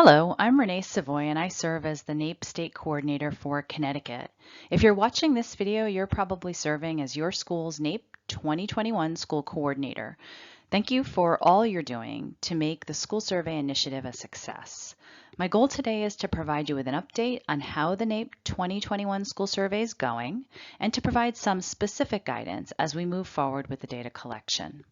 Hello, I'm Renee Savoy and I serve as the NAEP State Coordinator for Connecticut. If you're watching this video, you're probably serving as your school's NAEP 2021 School Coordinator. Thank you for all you're doing to make the school survey initiative a success. My goal today is to provide you with an update on how the NAEP 2021 school survey is going and to provide some specific guidance as we move forward with the data collection.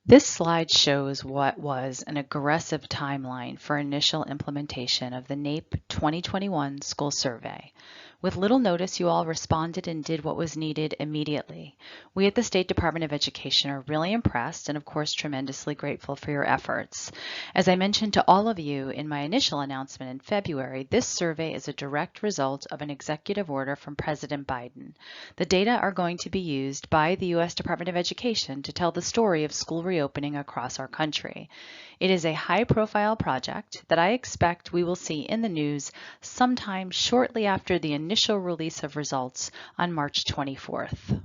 This slide shows what was an aggressive timeline for initial implementation of the NAEP 2021 school survey. With little notice, you all responded and did what was needed immediately. We at the State Department of Education are really impressed and, of course, tremendously grateful for your efforts. As I mentioned to all of you in my initial announcement in February, this survey is a direct result of an executive order from President Biden. The data are going to be used by the U.S. Department of Education to tell the story of school reopening across our country. It is a high-profile project that I expect we will see in the news sometime shortly after the initial release of results on March 24th.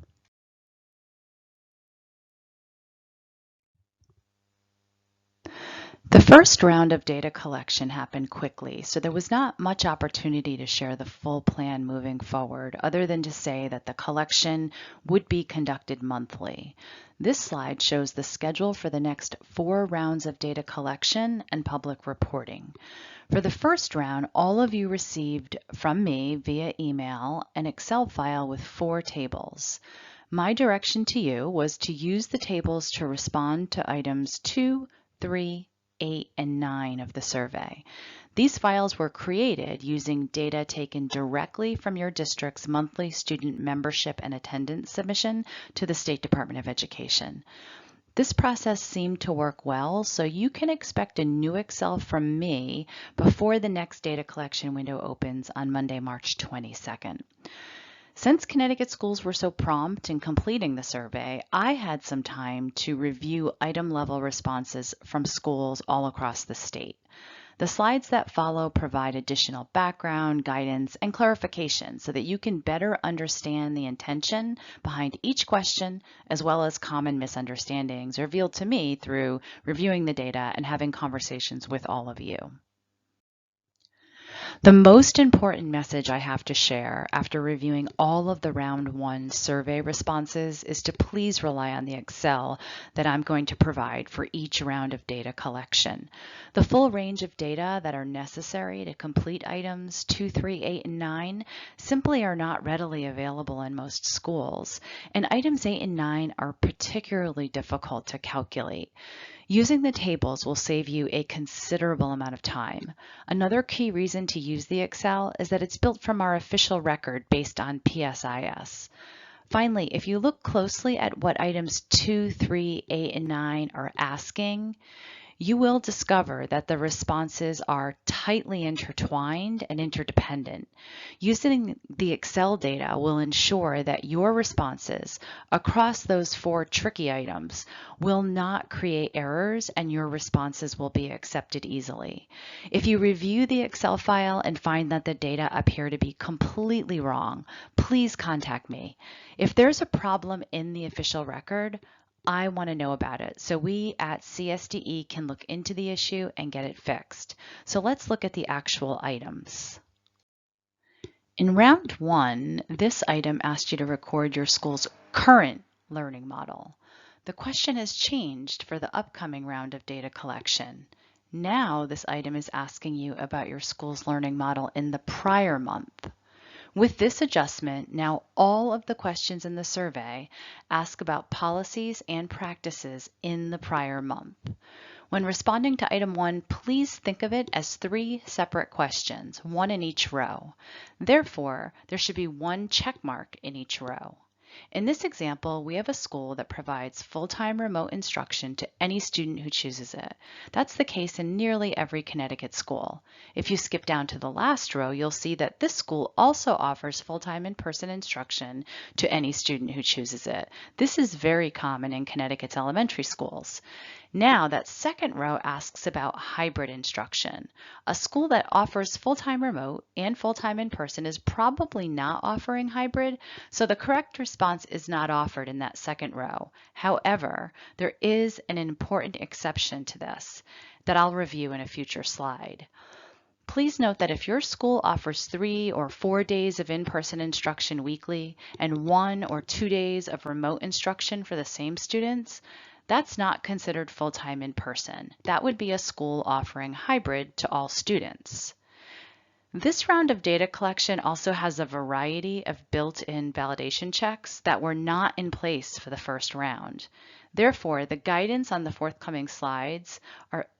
The first round of data collection happened quickly, so there was not much opportunity to share the full plan moving forward, other than to say that the collection would be conducted monthly. This slide shows the schedule for the next 4 rounds of data collection and public reporting. For the first round, all of you received from me via email an Excel file with 4 tables. My direction to you was to use the tables to respond to items 2, 3, 8, and 9 of the survey. These files were created using data taken directly from your district's monthly student membership and attendance submission to the State Department of Education. This process seemed to work well, so you can expect a new Excel from me before the next data collection window opens on Monday, March 22nd. Since Connecticut schools were so prompt in completing the survey, I had some time to review item-level responses from schools all across the state. The slides that follow provide additional background, guidance, and clarification so that you can better understand the intention behind each question, as well as common misunderstandings revealed to me through reviewing the data and having conversations with all of you. The most important message I have to share after reviewing all of the round 1 survey responses is to please rely on the Excel that I'm going to provide for each round of data collection. The full range of data that are necessary to complete items 2, 3, 8, and 9 simply are not readily available in most schools, and items 8 and 9 are particularly difficult to calculate. Using the tables will save you a considerable amount of time. Another key reason to use the Excel is that it's built from our official record based on PSIS. Finally, if you look closely at what items 2, 3, 8, and 9 are asking, you will discover that the responses are tightly intertwined and interdependent. Using the Excel data will ensure that your responses across those 4 tricky items will not create errors and your responses will be accepted easily. If you review the Excel file and find that the data appear to be completely wrong, please contact me. If there's a problem in the official record, I want to know about it so we at CSDE can look into the issue and get it fixed. So let's look at the actual items. In round 1, this item asked you to record your school's current learning model. The question has changed for the upcoming round of data collection. Now this item is asking you about your school's learning model in the prior month. With this adjustment, now all of the questions in the survey ask about policies and practices in the prior month. When responding to item 1, please think of it as 3 separate questions, 1 in each row. Therefore, there should be 1 check mark in each row. In this example, we have a school that provides full-time remote instruction to any student who chooses it. That's the case in nearly every Connecticut school. If you skip down to the last row, you'll see that this school also offers full-time in-person instruction to any student who chooses it. This is very common in Connecticut's elementary schools. Now, that second row asks about hybrid instruction. A school that offers full-time remote and full-time in-person is probably not offering hybrid, so the correct response is not offered in that second row. However, there is an important exception to this that I'll review in a future slide. Please note that if your school offers 3 or 4 days of in-person instruction weekly and 1 or 2 days of remote instruction for the same students, that's not considered full-time in-person. That would be a school offering hybrid to all students. This round of data collection also has a variety of built-in validation checks that were not in place for the first round. Therefore, the guidance on the forthcoming slides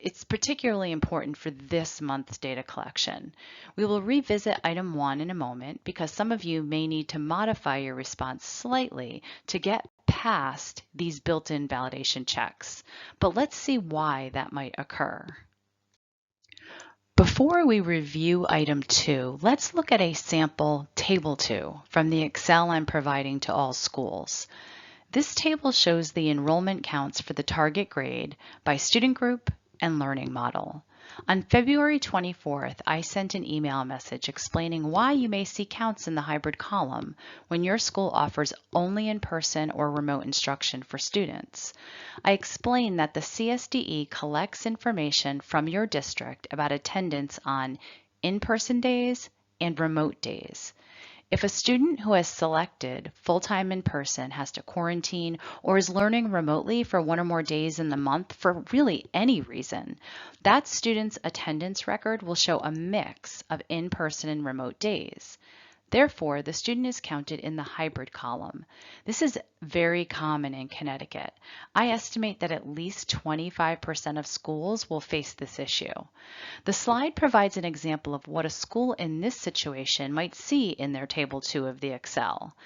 it's particularly important for this month's data collection. We will revisit item 1 in a moment because some of you may need to modify your response slightly to get past these built-in validation checks. But let's see why that might occur. Before we review item 2, let's look at a sample table 2 from the Excel I'm providing to all schools. This table shows the enrollment counts for the target grade by student group and learning model. On February 24th, I sent an email message explaining why you may see counts in the hybrid column when your school offers only in-person or remote instruction for students. I explained that the CSDE collects information from your district about attendance on in-person days and remote days. If a student who has selected full-time in-person has to quarantine or is learning remotely for 1 or more days in the month for really any reason, that student's attendance record will show a mix of in-person and remote days. Therefore, the student is counted in the hybrid column. This is very common in Connecticut. I estimate that at least 25% of schools will face this issue. The slide provides an example of what a school in this situation might see in their Table 2 of the Excel.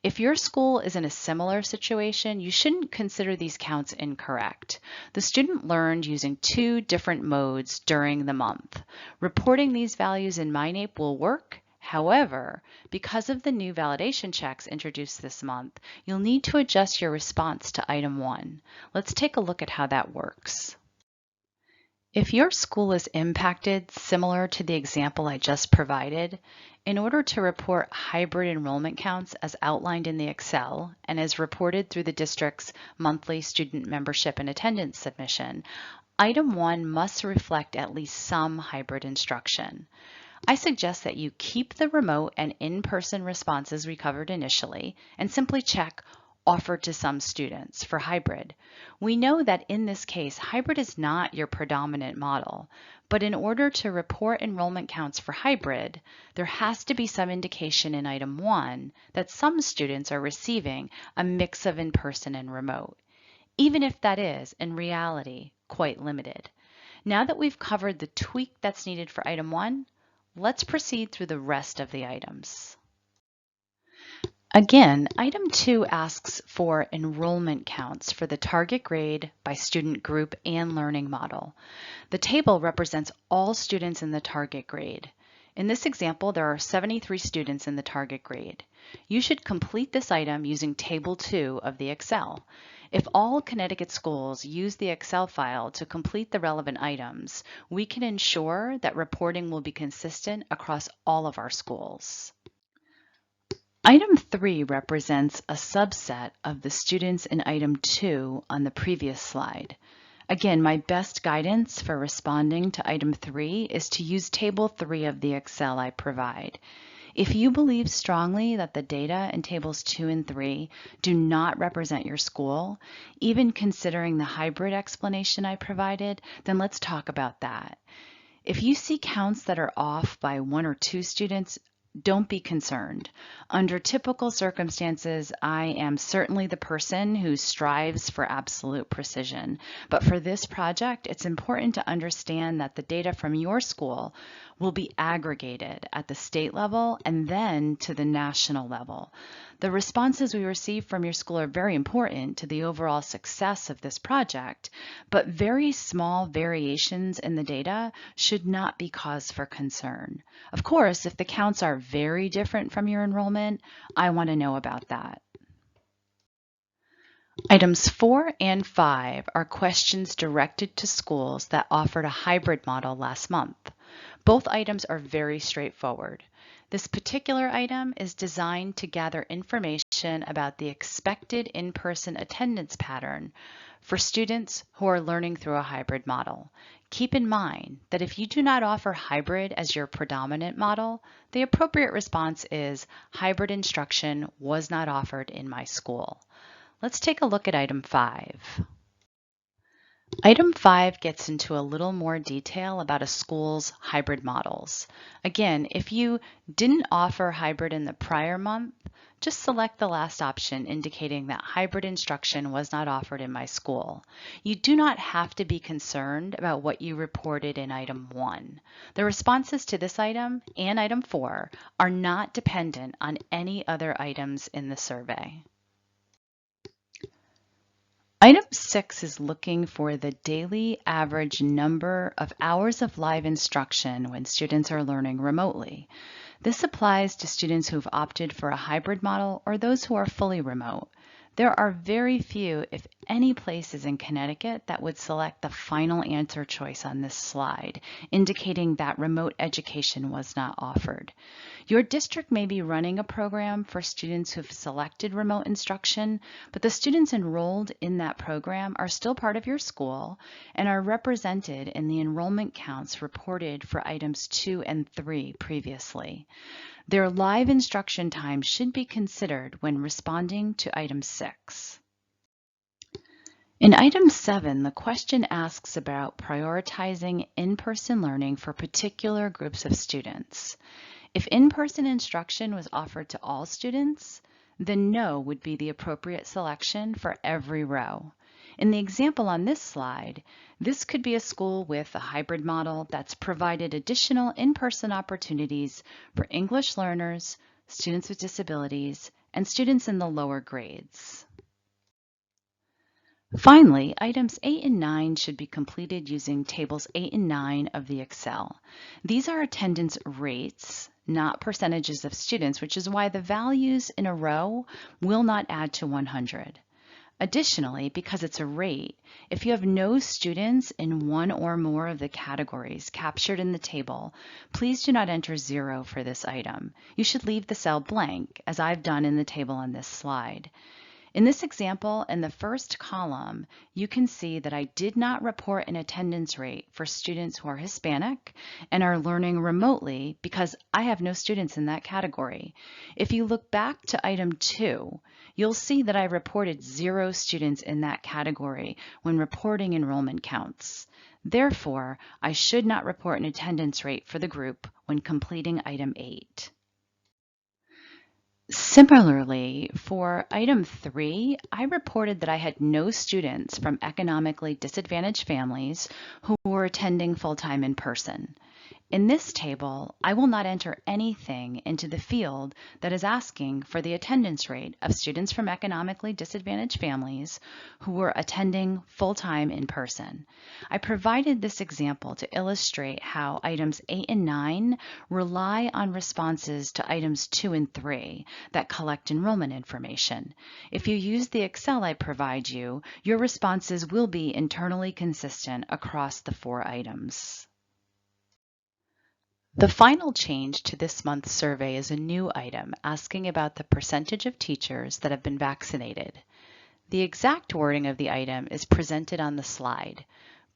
If your school is in a similar situation, you shouldn't consider these counts incorrect. The student learned using 2 different modes during the month. Reporting these values in MyNAEP will work. However, because of the new validation checks introduced this month, you'll need to adjust your response to item 1. Let's take a look at how that works. If your school is impacted similar to the example I just provided, in order to report hybrid enrollment counts as outlined in the Excel and as reported through the district's monthly student membership and attendance submission, item 1 must reflect at least some hybrid instruction. I suggest that you keep the remote and in-person responses we covered initially and simply check offered to some students for hybrid. We know that in this case, hybrid is not your predominant model, but in order to report enrollment counts for hybrid, there has to be some indication in item 1 that some students are receiving a mix of in-person and remote, even if that is, in reality, quite limited. Now that we've covered the tweak that's needed for item 1, let's proceed through the rest of the items. Again, item 2 asks for enrollment counts for the target grade by student group and learning model. The table represents all students in the target grade. In this example, there are 73 students in the target grade. You should complete this item using Table 2 of the Excel. If all Connecticut schools use the Excel file to complete the relevant items, we can ensure that reporting will be consistent across all of our schools. Item 3 represents a subset of the students in item 2 on the previous slide. Again, my best guidance for responding to item 3 is to use Table 3 of the Excel I provide. If you believe strongly that the data in tables 2 and 3 do not represent your school, even considering the hybrid explanation I provided, then let's talk about that. If you see counts that are off by 1 or 2 students, don't be concerned. Under typical circumstances, I am certainly the person who strives for absolute precision. But for this project, it's important to understand that the data from your school will be aggregated at the state level and then to the national level. The responses we receive from your school are very important to the overall success of this project, but very small variations in the data should not be cause for concern. Of course, if the counts are very different from your enrollment, I want to know about that. Items 4 and 5 are questions directed to schools that offered a hybrid model last month. Both items are very straightforward. This particular item is designed to gather information about the expected in-person attendance pattern for students who are learning through a hybrid model. Keep in mind that if you do not offer hybrid as your predominant model, the appropriate response is hybrid instruction was not offered in my school. Let's take a look at item 5. Item 5 gets into a little more detail about a school's hybrid models. Again, if you didn't offer hybrid in the prior month, just select the last option indicating that hybrid instruction was not offered in my school. You do not have to be concerned about what you reported in item 1. The responses to this item and item 4 are not dependent on any other items in the survey. Item 6 is looking for the daily average number of hours of live instruction when students are learning remotely. This applies to students who've opted for a hybrid model or those who are fully remote. There are very few, if any, places in Connecticut that would select the final answer choice on this slide, indicating that remote education was not offered. Your district may be running a program for students who've selected remote instruction, but the students enrolled in that program are still part of your school and are represented in the enrollment counts reported for items 2 and 3 previously. Their live instruction time should be considered when responding to item 6. In item 7, the question asks about prioritizing in-person learning for particular groups of students. If in-person instruction was offered to all students, then no would be the appropriate selection for every row. In the example on this slide, this could be a school with a hybrid model that's provided additional in-person opportunities for English learners, students with disabilities, and students in the lower grades. Finally, items 8 and 9 should be completed using tables 8 and 9 of the Excel. These are attendance rates, not percentages of students, which is why the values in a row will not add to 100. Additionally, because it's a rate, if you have no students in one or more of the categories captured in the table, please do not enter 0 for this item. You should leave the cell blank, as I've done in the table on this slide. In this example, in the first column, you can see that I did not report an attendance rate for students who are Hispanic and are learning remotely because I have no students in that category. If you look back to item 2, you'll see that I reported 0 students in that category when reporting enrollment counts. Therefore, I should not report an attendance rate for the group when completing item 8. Similarly, for item 3, I reported that I had no students from economically disadvantaged families who were attending full-time in person. In this table, I will not enter anything into the field that is asking for the attendance rate of students from economically disadvantaged families who were attending full-time in person. I provided this example to illustrate how items 8 and 9 rely on responses to items 2 and 3 that collect enrollment information. If you use the Excel I provide you, your responses will be internally consistent across the 4 items. The final change to this month's survey is a new item asking about the percentage of teachers that have been vaccinated. The exact wording of the item is presented on the slide.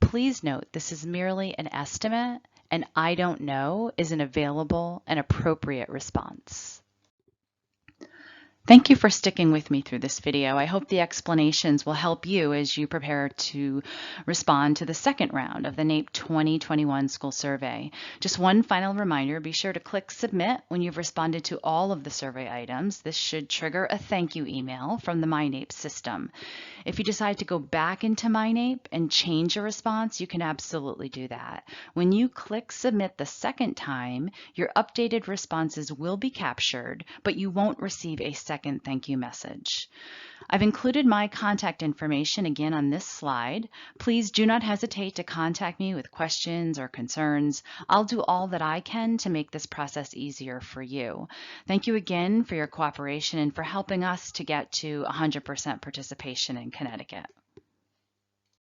Please note this is merely an estimate, and I don't know is an available and appropriate response. Thank you for sticking with me through this video. I hope the explanations will help you as you prepare to respond to the second round of the NAEP 2021 school survey. Just one final reminder, be sure to click submit when you've responded to all of the survey items. This should trigger a thank you email from the MyNAEP system. If you decide to go back into MyNAEP and change a response, you can absolutely do that. When you click submit the second time, your updated responses will be captured, but you won't receive a second 30-second thank you message. I've included my contact information again on this slide. Please do not hesitate to contact me with questions or concerns. I'll do all that I can to make this process easier for you. Thank you again for your cooperation and for helping us to get to 100% participation in Connecticut.